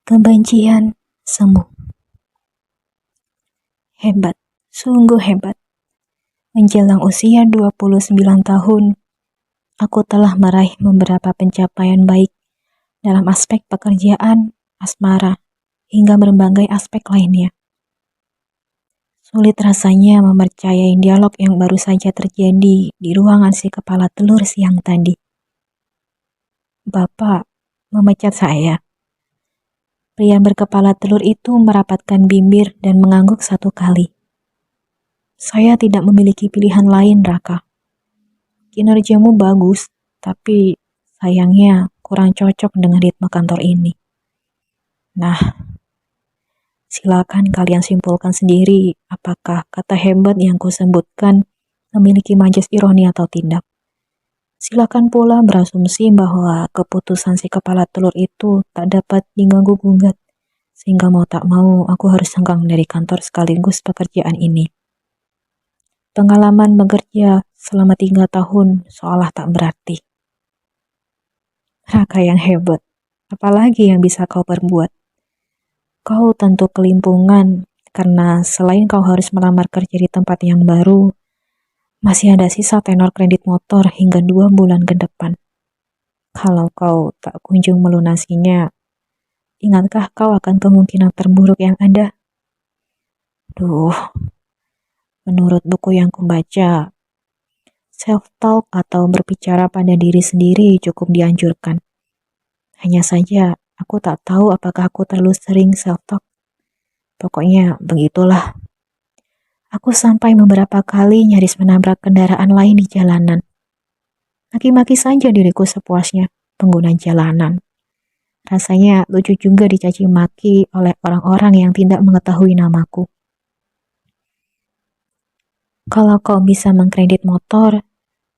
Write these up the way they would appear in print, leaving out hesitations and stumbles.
Kebencian semu. Hebat, sungguh hebat. Menjelang usia 29 tahun, aku telah meraih beberapa pencapaian baik dalam aspek pekerjaan, asmara, hingga berbagai aspek lainnya. Sulit rasanya mempercayai dialog yang baru saja terjadi di ruangan si kepala telur siang tadi. Bapak memecat saya. Pria berkepala telur itu merapatkan bibir dan mengangguk satu kali. Saya tidak memiliki pilihan lain, Raka. Kinerjamu bagus, tapi sayangnya kurang cocok dengan ritme kantor ini. Nah, silakan kalian simpulkan sendiri apakah kata hebat yang kusebutkan memiliki majas ironi atau tidak. Silakan pula berasumsi bahwa keputusan si kepala telur itu tak dapat diganggu-gugat, sehingga mau tak mau aku harus hengkang dari kantor sekaligus pekerjaan ini. Pengalaman bekerja selama 3 tahun seolah tak berarti. Raka yang hebat, apalagi yang bisa kau perbuat? Kau tentu kelimpungan, karena selain kau harus melamar kerja di tempat yang baru, masih ada sisa tenor kredit motor hingga 2 bulan ke depan. Kalau kau tak kunjung melunasinya, ingatkah kau akan kemungkinan terburuk yang ada? Duh, menurut buku yang kubaca, self-talk atau berbicara pada diri sendiri cukup dianjurkan. Hanya saja, aku tak tahu apakah aku terlalu sering self-talk. Pokoknya begitulah. Aku sampai beberapa kali nyaris menabrak kendaraan lain di jalanan. Maki-maki saja diriku sepuasnya, pengguna jalanan. Rasanya lucu juga dicaci maki oleh orang-orang yang tidak mengetahui namaku. Kalau kau bisa mengkredit motor,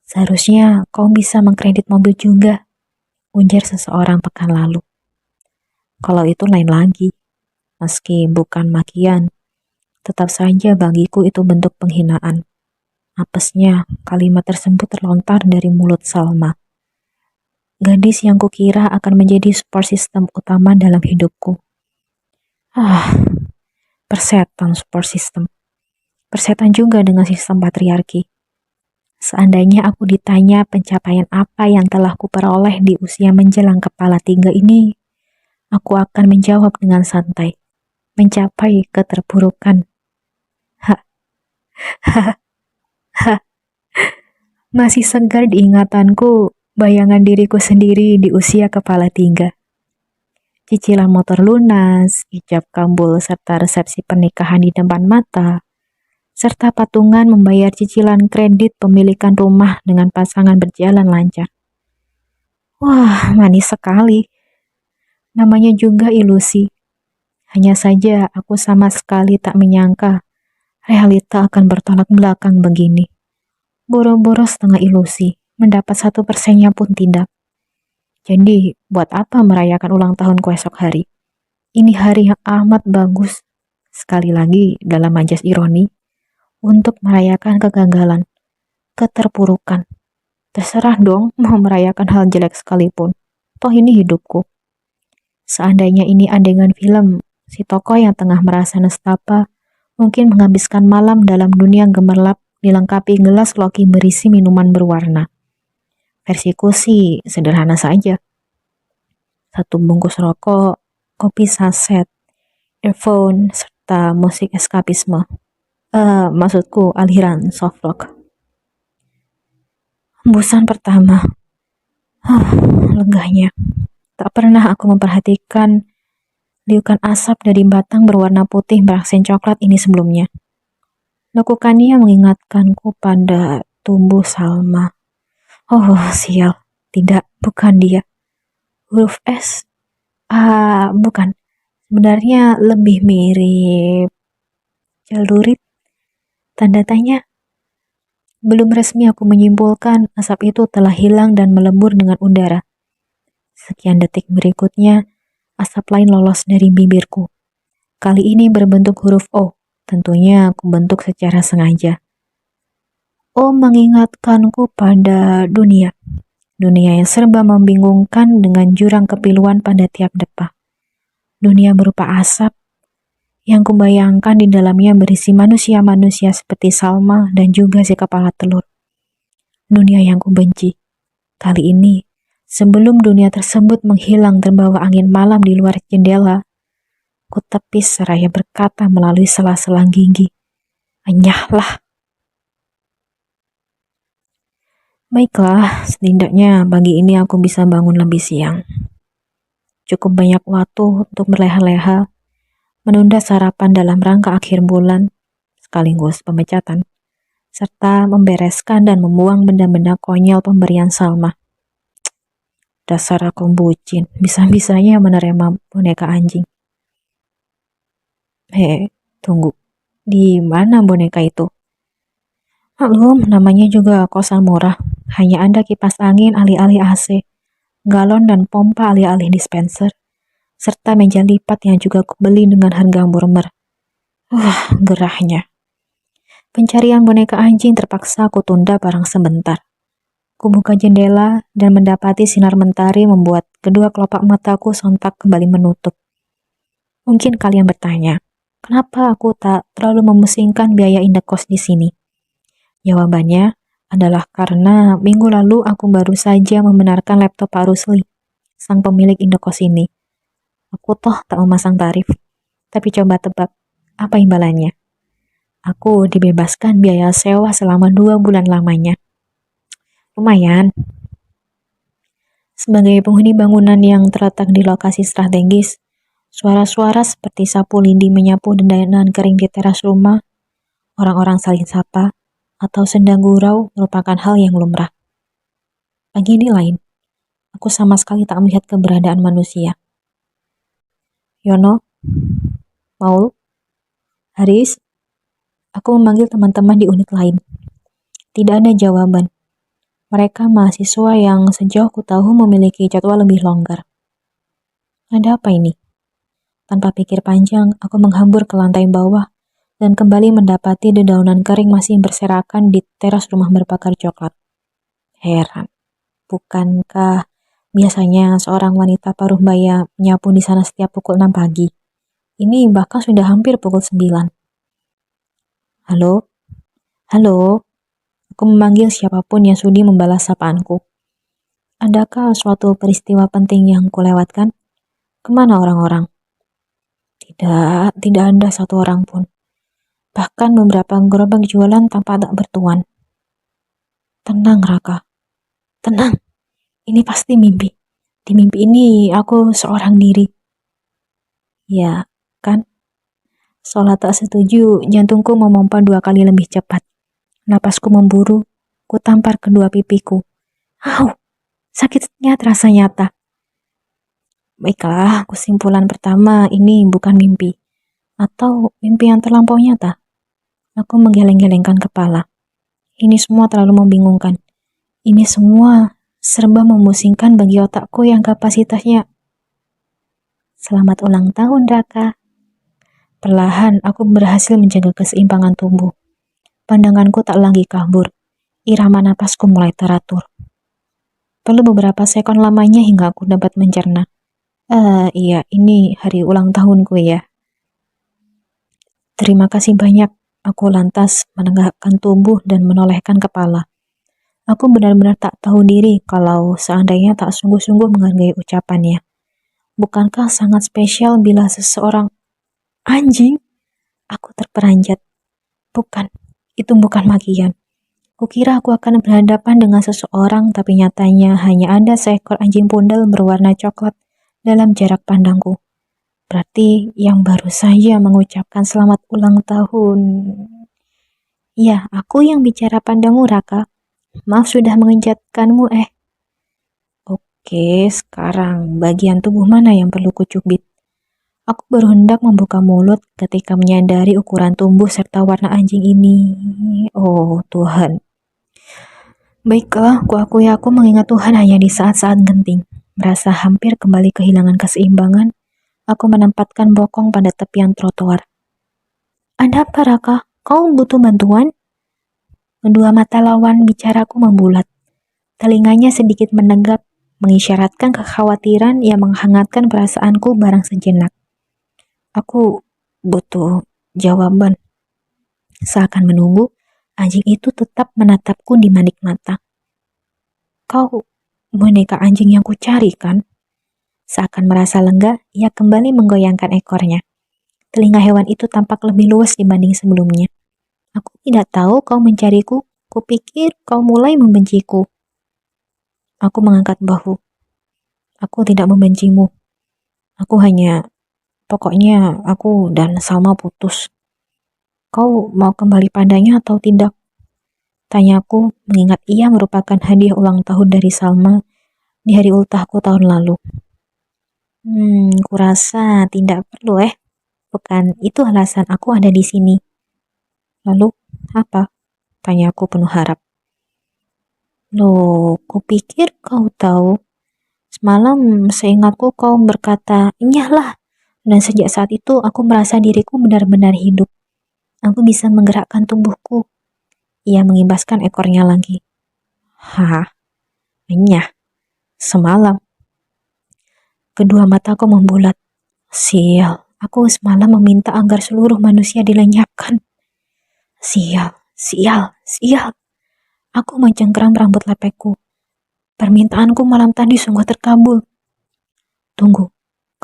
seharusnya kau bisa mengkredit mobil juga, ujar seseorang pekan lalu. Kalau itu lain lagi, meski bukan makian, tetap saja bagiku itu bentuk penghinaan. Apesnya, kalimat tersebut terlontar dari mulut Salma. Gadis yang kukira akan menjadi support system utama dalam hidupku. Persetan support system. Persetan juga dengan sistem patriarki. Seandainya aku ditanya pencapaian apa yang telah kuperoleh di usia menjelang kepala 3 ini, aku akan menjawab dengan santai. Mencapai keterpurukan. Masih segar di ingatanku bayangan diriku sendiri di usia kepala 3. Cicilan motor lunas, ijab kabul serta resepsi pernikahan di depan mata, serta patungan membayar cicilan kredit pemilikan rumah dengan pasangan berjalan lancar. Wah, manis sekali. Namanya juga ilusi. Hanya saja aku sama sekali tak menyangka realita akan bertolak belakang begini. Boro-boro setengah ilusi, mendapat 1%-nya pun tidak. Jadi, buat apa merayakan ulang tahunku esok hari? Ini hari yang amat bagus. Sekali lagi dalam majas ironi, untuk merayakan kegagalan, keterpurukan. Terserah dong mau merayakan hal jelek sekalipun. Toh ini hidupku. Seandainya ini adegan film, si tokoh yang tengah merasa nestapa mungkin menghabiskan malam dalam dunia gemerlap dilengkapi gelas loki berisi minuman berwarna. Versiku sih sederhana saja. 1 bungkus rokok, kopi saset, earphone, serta musik eskapisme. Maksudku aliran soft rock. Hembusan pertama. Legahnya. Tak pernah aku memperhatikan liukan asap dari batang berwarna putih beraksen coklat ini sebelumnya. Lekukannya mengingatkanku pada tubuh Salma. Oh, sial. Tidak, bukan dia. Huruf S? Bukan. Sebenarnya lebih mirip celurit. Tanda tanya. Belum resmi aku menyimpulkan asap itu telah hilang dan melebur dengan udara. Sekian detik berikutnya, asap lain lolos dari bibirku. Kali ini berbentuk huruf O. Tentunya aku bentuk secara sengaja. O mengingatkanku pada dunia. Dunia yang serba membingungkan dengan jurang kepiluan pada tiap depa. Dunia berupa asap yang kubayangkan di dalamnya berisi manusia-manusia seperti Salma dan juga si kepala telur. Dunia yang kubenci. Kali ini, sebelum dunia tersebut menghilang terbawa angin malam di luar jendela, ku tepis seraya berkata melalui sela-sela gigi, "Enyahlah." Baiklah, setidaknya pagi ini aku bisa bangun lebih siang. Cukup banyak waktu untuk berleha-leha, menunda sarapan dalam rangka akhir bulan, sekaligus pemecatan, serta membereskan dan membuang benda-benda konyol pemberian Salma. Dasar aku bucin, bisa-bisanya menerima boneka anjing. Tunggu. Di mana boneka itu? Maklum, namanya juga kosan murah. Hanya ada kipas angin alih-alih AC, galon dan pompa alih-alih dispenser, serta meja lipat yang juga kubeli dengan harga murmer. Gerahnya. Pencarian boneka anjing terpaksa aku tunda barang sebentar. Kubuka jendela dan mendapati sinar mentari membuat kedua kelopak mataku sontak kembali menutup. Mungkin kalian bertanya, kenapa aku tak terlalu memusingkan biaya indekos di sini? Jawabannya adalah karena minggu lalu aku baru saja membenarkan laptop Pak Rusli, sang pemilik indekos ini. Aku toh tak memasang tarif, tapi coba tebak, apa imbalannya? Aku dibebaskan biaya sewa selama 2 bulan lamanya. Lumayan. Sebagai penghuni bangunan yang terletak di lokasi strategis, suara-suara seperti sapu lidi menyapu dedanan kering di teras rumah, orang-orang saling sapa, atau senda gurau merupakan hal yang lumrah. Pagi ini lain, aku sama sekali tak melihat keberadaan manusia. Yono, Maul, Haris, aku memanggil teman-teman di unit lain. Tidak ada jawaban. Mereka mahasiswa yang sejauh ku tahu memiliki jadwal lebih longgar. Ada apa ini? Tanpa pikir panjang, aku menghambur ke lantai bawah dan kembali mendapati dedaunan kering masih berserakan di teras rumah berbakar coklat. Heran, bukankah biasanya seorang wanita paruh baya menyapu di sana setiap pukul 6 pagi? Ini bahkan sudah hampir pukul 9. Halo? Halo? Aku memanggil siapapun yang sudi membalas sapaanku. Adakah suatu peristiwa penting yang kulewatkan? Kemana orang-orang? Tidak ada satu orang pun. Bahkan beberapa gerobak jualan tampak tak bertuan. Tenang, Raka. Tenang. Ini pasti mimpi. Di mimpi ini aku seorang diri. Ya, kan? Seolah tak setuju, jantungku memompa 2 kali lebih cepat. Napasku memburu, ku tampar kedua pipiku. Au, sakitnya terasa nyata. Baiklah, kesimpulan pertama ini bukan mimpi. Atau mimpi yang terlampau nyata. Aku menggeleng-gelengkan kepala. Ini semua terlalu membingungkan. Ini semua serba memusingkan bagi otakku yang kapasitasnya. Selamat ulang tahun, Raka. Perlahan aku berhasil menjaga keseimbangan tubuh. Pandanganku tak lagi kabur. Irama napasku mulai teratur. Perlu beberapa sekon lamanya hingga aku dapat mencerna. Iya, ini hari ulang tahunku ya. Terima kasih banyak. Aku lantas menegakkan tubuh dan menolehkan kepala. Aku benar-benar tak tahu diri kalau seandainya tak sungguh-sungguh menghargai ucapannya. Bukankah sangat spesial bila seseorang anjing? Aku terperanjat. Bukan, itu bukan magian. Kukira aku akan berhadapan dengan seseorang, tapi nyatanya hanya ada seekor anjing pundel berwarna coklat dalam jarak pandangku. Berarti yang baru saja mengucapkan selamat ulang tahun. Ya, aku yang bicara padamu, Raka. Maaf sudah mengenjatkanmu, Oke, sekarang bagian tubuh mana yang perlu kucubit? Aku baru hendak membuka mulut ketika menyadari ukuran tubuh serta warna anjing ini. Oh, Tuhan. Baiklah, kuakui aku mengingat Tuhan hanya di saat-saat genting. Merasa hampir kembali kehilangan keseimbangan, aku menempatkan bokong pada tepian trotoar. Ada apa, Raka? Kau butuh bantuan? Kedua mata lawan bicaraku membulat. Telinganya sedikit menegap, mengisyaratkan kekhawatiran yang menghangatkan perasaanku barang sejenak. Aku butuh jawaban. Seakan menunggu, anjing itu tetap menatapku di manik mata. Kau boneka anjing yang kucari kan? Seakan merasa lega, ia kembali menggoyangkan ekornya. Telinga hewan itu tampak lebih luas dibanding sebelumnya. Aku tidak tahu kau mencariku. Kupikir kau mulai membenciku. Aku mengangkat bahu. Aku tidak membencimu. Pokoknya aku dan Salma putus. Kau mau kembali padanya atau tidak? Tanyaku mengingat ia merupakan hadiah ulang tahun dari Salma di hari ultahku tahun lalu. Kurasa tidak perlu Bukan itu alasan aku ada di sini. Lalu, apa? Tanyaku penuh harap. Loh, kupikir kau tahu. Semalam seingatku kau berkata, "Nyahlah." Dan sejak saat itu aku merasa diriku benar-benar hidup. Aku bisa menggerakkan tubuhku. Ia mengibaskan ekornya lagi. Hah, nyah. Semalam. Kedua mataku membulat. Sial, aku semalam meminta agar seluruh manusia dilenyapkan. Sial, sial, sial. Aku mencengkeram rambut lepekku. Permintaanku malam tadi sungguh terkabul. Tunggu,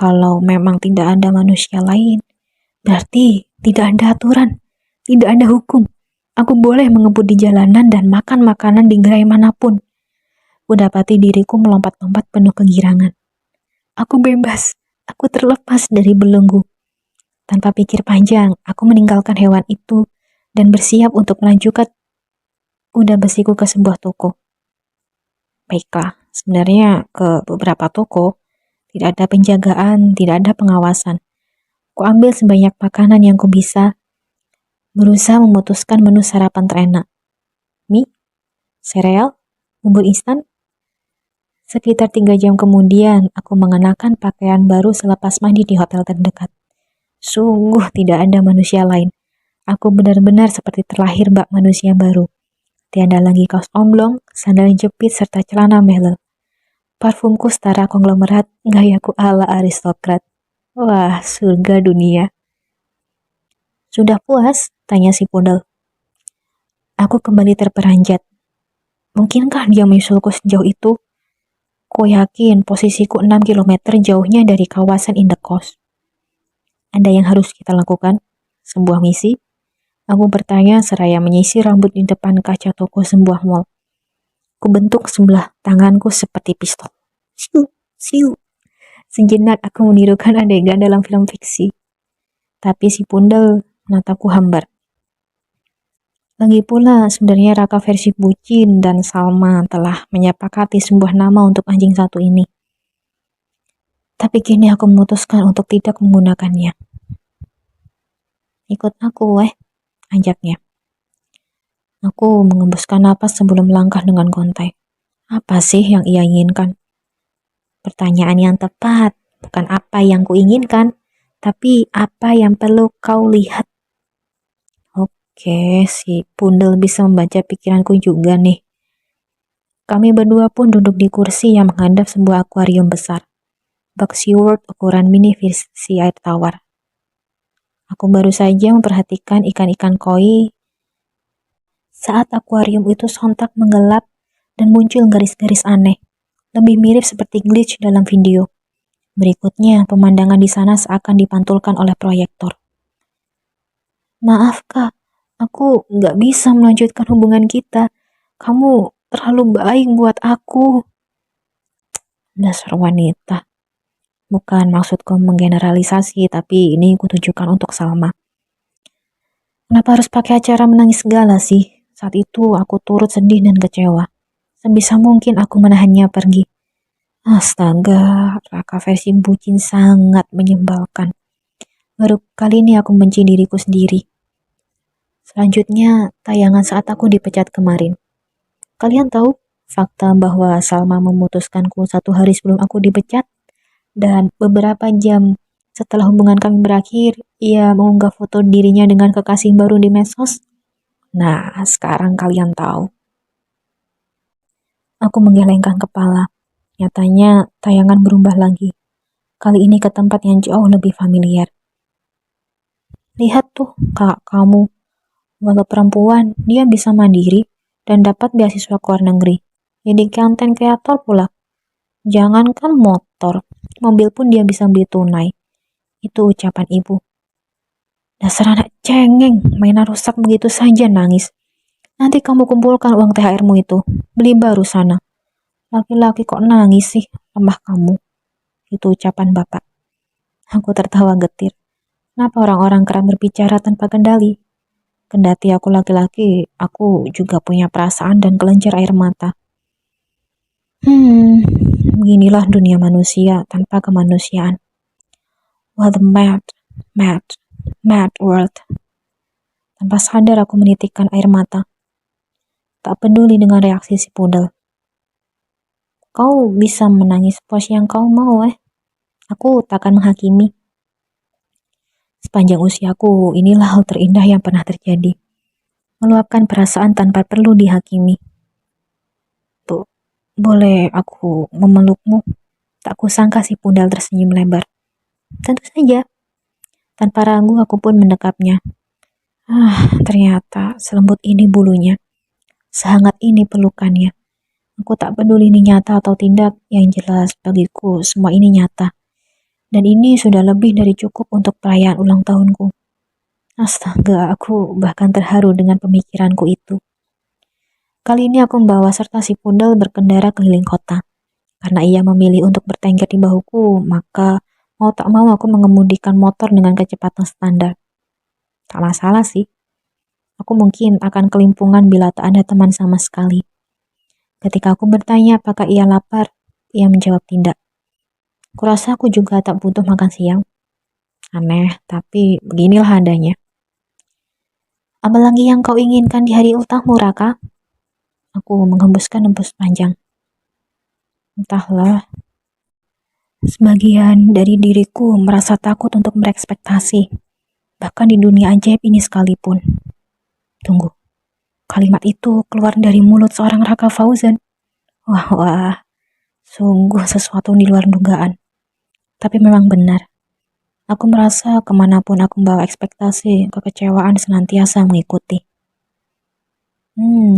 kalau memang tidak ada manusia lain, berarti tidak ada aturan, tidak ada hukum. Aku boleh mengebut di jalanan dan makan makanan di gerai manapun. Kudapati diriku melompat-lompat penuh kegirangan. Aku bebas, aku terlepas dari belenggu. Tanpa pikir panjang, aku meninggalkan hewan itu dan bersiap untuk melanjutkan kuda besiku ke sebuah toko. Baiklah, sebenarnya ke beberapa toko, tidak ada penjagaan, tidak ada pengawasan. Ku ambil sebanyak makanan yang ku bisa, berusaha memutuskan menu sarapan terenak. Mie, sereal, bubur instan. Sekitar 3 jam kemudian, aku mengenakan pakaian baru selepas mandi di hotel terdekat. Sungguh tidak ada manusia lain. Aku benar-benar seperti terlahir bak manusia baru. Tiada lagi kaos omblong, sandal jepit, serta celana mele. Parfumku setara konglomerat, gayaku ala aristokrat. Wah, surga dunia. Sudah puas? Tanya si pudel. Aku kembali terperanjat. Mungkinkah dia menyusulku sejauh itu? Ku yakin posisiku 6 kilometer jauhnya dari kawasan Indekos. Ada yang harus kita lakukan? Sebuah misi? Aku bertanya seraya menyisir rambut di depan kaca toko sebuah mall. Kubentuk sebelah tanganku seperti pistol. Siu, siu. Sejenak aku menirukan adegan dalam film fiksi. Tapi si pundel menatapku hambar. Lagi pula sebenarnya Raka versi bucin dan Salma telah menyepakati sebuah nama untuk anjing satu ini. Tapi kini aku memutuskan untuk tidak menggunakannya. Ikut aku, ajaknya. Aku mengembuskan napas sebelum melangkah dengan gontai. Apa sih yang ia inginkan? Pertanyaan yang tepat, bukan apa yang kuinginkan, tapi apa yang perlu kau lihat. Oke, si pundel bisa membaca pikiranku juga nih. Kami berdua pun duduk di kursi yang menghadap sebuah akuarium besar. Bak SeaWorld ukuran mini versi air tawar. Aku baru saja memperhatikan ikan-ikan koi saat akuarium itu sontak menggelap dan muncul garis-garis aneh, lebih mirip seperti glitch dalam video. Berikutnya, pemandangan di sana seakan dipantulkan oleh proyektor. Maaf kak, aku nggak bisa melanjutkan hubungan kita. Kamu terlalu baik buat aku. Dasar wanita. Bukan maksudku menggeneralisasi, tapi ini kutujukan untuk Salma. Kenapa harus pakai acara menangis segala sih? Saat itu aku turut sedih dan kecewa. Sebisa mungkin aku menahannya pergi. Astaga, Raka versi bucin sangat menyebalkan. Baru kali ini aku benci diriku sendiri. Selanjutnya, tayangan saat aku dipecat kemarin. Kalian tahu fakta bahwa Salma memutuskanku 1 hari sebelum aku dipecat? Dan beberapa jam setelah hubungan kami berakhir, ia mengunggah foto dirinya dengan kekasih baru di medsos. Nah, sekarang kalian tahu. Aku menggelengkan kepala. Nyatanya, tayangan berubah lagi. Kali ini ke tempat yang jauh lebih familiar. Lihat tuh kakak kamu, walau perempuan, dia bisa mandiri dan dapat beasiswa ke luar negeri. Jadi konten kreator pula. Jangankan motor, mobil pun dia bisa beli tunai. Itu ucapan ibu. Dasar anak cengeng, mainan rusak begitu saja nangis. Nanti kamu kumpulkan uang THR-mu itu, beli baru sana. Laki-laki kok nangis sih, lemah kamu. Itu ucapan bapak. Aku tertawa getir. Kenapa orang-orang kerap berbicara tanpa kendali? Kendati aku laki-laki, aku juga punya perasaan dan kelenjar air mata. Beginilah dunia manusia tanpa kemanusiaan. What a mad, mad, mad world. Tanpa sadar aku menitikkan air mata. Tak peduli dengan reaksi si pudel. Kau bisa menangis pos yang kau mau, Aku takkan menghakimi. Sepanjang usiaku, inilah hal terindah yang pernah terjadi. Meluapkan perasaan tanpa perlu dihakimi. Tuh, boleh aku memelukmu? Tak kusangka si pudel tersenyum lebar. Tentu saja. Tanpa ragu aku pun mendekapnya. Ternyata selembut ini bulunya. Sehangat ini pelukannya. Aku tak peduli ini nyata atau tidak, yang jelas bagiku semua ini nyata. Dan ini sudah lebih dari cukup untuk perayaan ulang tahunku. Astaga, aku bahkan terharu dengan pemikiranku itu. Kali ini aku membawa serta si pudel berkendara keliling kota. Karena ia memilih untuk bertengger di bahuku, maka mau tak mau aku mengemudikan motor dengan kecepatan standar. Tak masalah sih. Aku mungkin akan kelimpungan bila tak ada teman sama sekali. Ketika aku bertanya apakah ia lapar, ia menjawab tidak. Kurasa aku juga tak butuh makan siang. Aneh, tapi beginilah adanya. Apa lagi yang kau inginkan di hari ultahmu, Raka? Aku menghembuskan hembus panjang. Entahlah. Sebagian dari diriku merasa takut untuk berekspektasi. Bahkan di dunia ajaib ini sekalipun. Tunggu. Kalimat itu keluar dari mulut seorang Raka Fauzan. Wah, sungguh sesuatu di luar dugaan. Tapi memang benar. Aku merasa kemanapun aku membawa ekspektasi, kekecewaan senantiasa mengikuti.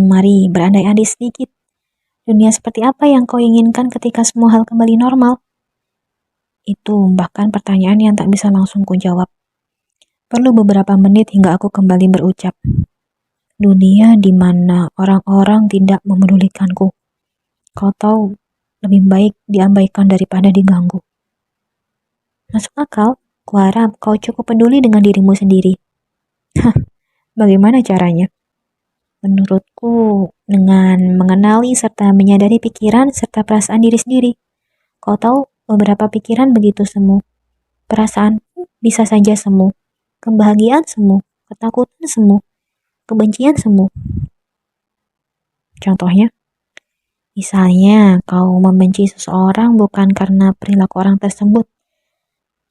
Mari berandai-andai sedikit. Dunia seperti apa yang kau inginkan ketika semua hal kembali normal? Itu bahkan pertanyaan yang tak bisa langsung kujawab. Perlu beberapa menit hingga aku kembali berucap. Dunia di mana orang-orang tidak memedulikanku. Kau tahu, lebih baik diabaikan daripada diganggu. Masuk akal, kuharap kau cukup peduli dengan dirimu sendiri. Bagaimana caranya? Menurutku, dengan mengenali serta menyadari pikiran serta perasaan diri sendiri. Kau tahu, beberapa pikiran begitu semu. Perasaan bisa saja semu. Kebahagiaan semu. Ketakutan semu. Kebencian semu. Contohnya, misalnya kau membenci seseorang bukan karena perilaku orang tersebut,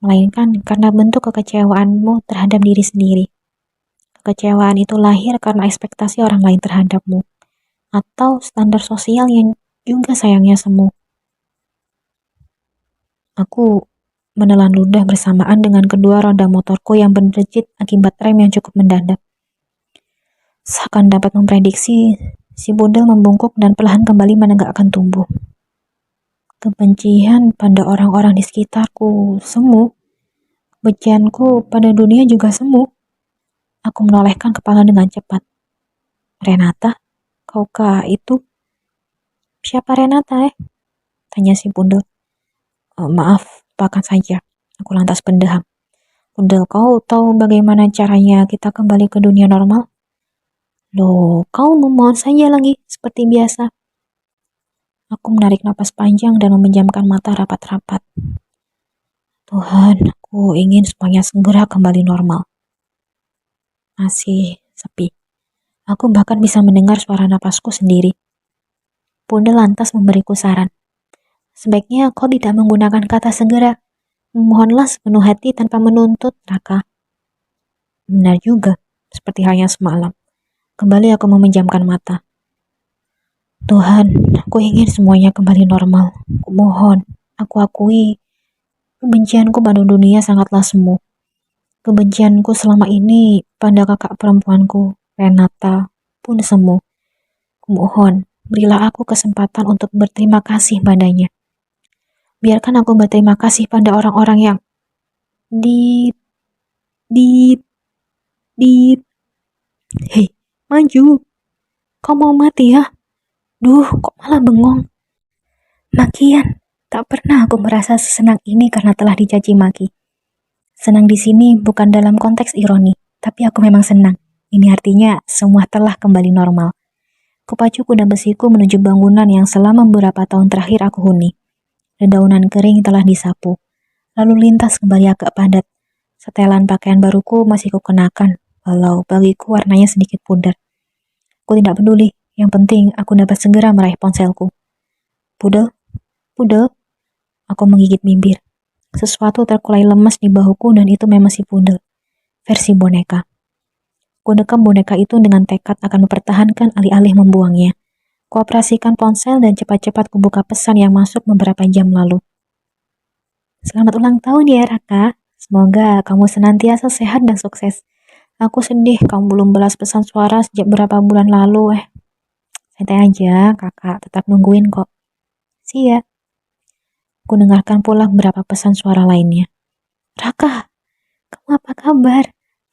melainkan karena bentuk kekecewaanmu terhadap diri sendiri. Kekecewaan itu lahir karena ekspektasi orang lain terhadapmu, atau standar sosial yang juga sayangnya semu. Aku menelan ludah bersamaan dengan kedua roda motorku yang berderjit akibat rem yang cukup mendadak. Seakan dapat memprediksi, si pudel membungkuk dan perlahan kembali menegakkan tubuh. Kebencian pada orang-orang di sekitarku semu. Kebencianku pada dunia juga semu. Aku menolehkan kepala dengan cepat. Renata? Kaukah itu? Siapa Renata, Tanya si pudel. Maaf, lupakan saja. Aku lantas pendeham. Pudel, kau tahu bagaimana caranya kita kembali ke dunia normal? Loh, kau memohon saja lagi, seperti biasa. Aku menarik napas panjang dan memejamkan mata rapat-rapat. Tuhan, aku ingin semuanya segera kembali normal. Masih sepi. Aku bahkan bisa mendengar suara napasku sendiri. Pudel lantas memberiku saran. Sebaiknya kau tidak menggunakan kata segera. Memohonlah sepenuh hati tanpa menuntut, Raka. Benar juga, seperti halnya semalam. Kembali aku memejamkan mata. Tuhan, aku ingin semuanya kembali normal. Kumohon, aku akui, kebencianku pada dunia sangatlah semu. Kebencianku selama ini pada kakak perempuanku, Renata, pun semu. Kumohon, berilah aku kesempatan untuk berterima kasih padanya. Biarkan aku berterima kasih pada orang-orang yang di di di hei, maju. Kau mau mati ya? Duh, kok malah bengong? Makian, tak pernah aku merasa sesenang ini karena telah dicaci maki. Senang di sini bukan dalam konteks ironi, tapi aku memang senang. Ini artinya semua telah kembali normal. Kupacu kuda besiku menuju bangunan yang selama beberapa tahun terakhir aku huni. Dedaunan kering telah disapu. Lalu lintas kembali agak padat. Setelan pakaian baruku masih kukenakan, walau bagiku warnanya sedikit pudar. Aku tidak peduli, yang penting aku dapat segera meraih ponselku. Pudel, pudel, aku menggigit bibir. Sesuatu terkulai lemas di bahuku dan itu memang si pudel. Versi boneka. Ku dekam boneka itu dengan tekad akan mempertahankan alih-alih membuangnya. Kuoperasikan ponsel dan cepat-cepat kubuka pesan yang masuk beberapa jam lalu. Selamat ulang tahun ya Raka. Semoga kamu senantiasa sehat dan sukses. Aku sedih kamu belum balas pesan suara sejak beberapa bulan lalu. Santai aja, kakak tetap nungguin kok. See ya. Ku dengarkan pula beberapa pesan suara lainnya. Raka, kamu apa kabar?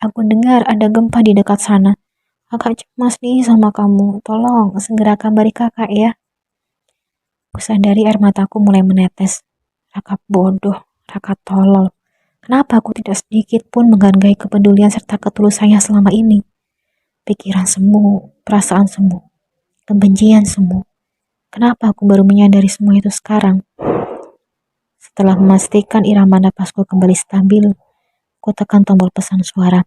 Aku dengar ada gempa di dekat sana. Kakak cemas nih sama kamu. Tolong segera kabari kakak ya. Kusadari air mataku mulai menetes. Raka bodoh, Raka tolol. Kenapa aku tidak sedikit pun menghargai kepedulian serta ketulusannya selama ini? Pikiran semu, perasaan semu, kebencian semu. Kenapa aku baru menyadari semua itu sekarang? Setelah memastikan irama napasku kembali stabil, ku tekan tombol pesan suara.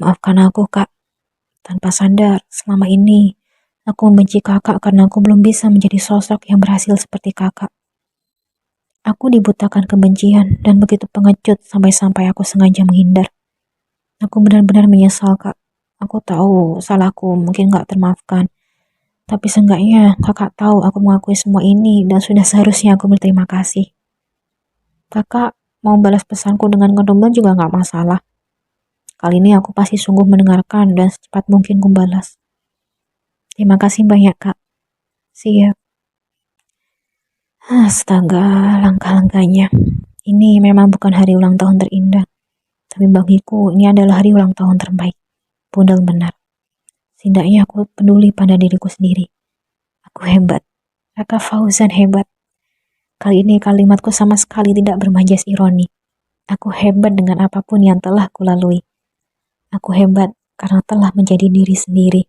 Maafkan aku, Kak. Tanpa sadar, selama ini aku membenci kakak karena aku belum bisa menjadi sosok yang berhasil seperti kakak. Aku dibutakan kebencian dan begitu pengecut sampai-sampai aku sengaja menghindar. Aku benar-benar menyesal, Kak. Aku tahu salahku mungkin gak termaafkan. Tapi seenggaknya kakak tahu aku mengakui semua ini dan sudah seharusnya aku berterima kasih. Kakak mau balas pesanku dengan ngedumel juga gak masalah. Kali ini aku pasti sungguh mendengarkan dan secepat mungkin kumbalas. Terima kasih banyak, Kak. Siap. Astaga, langkah-langkahnya. Ini memang bukan hari ulang tahun terindah. Tapi bagiku, ini adalah hari ulang tahun terbaik. Pudel benar. Setidaknya aku peduli pada diriku sendiri. Aku hebat. Raka Fauzan hebat. Kali ini kalimatku sama sekali tidak bermajas ironi. Aku hebat dengan apapun yang telah kulalui. Aku hebat karena telah menjadi diri sendiri.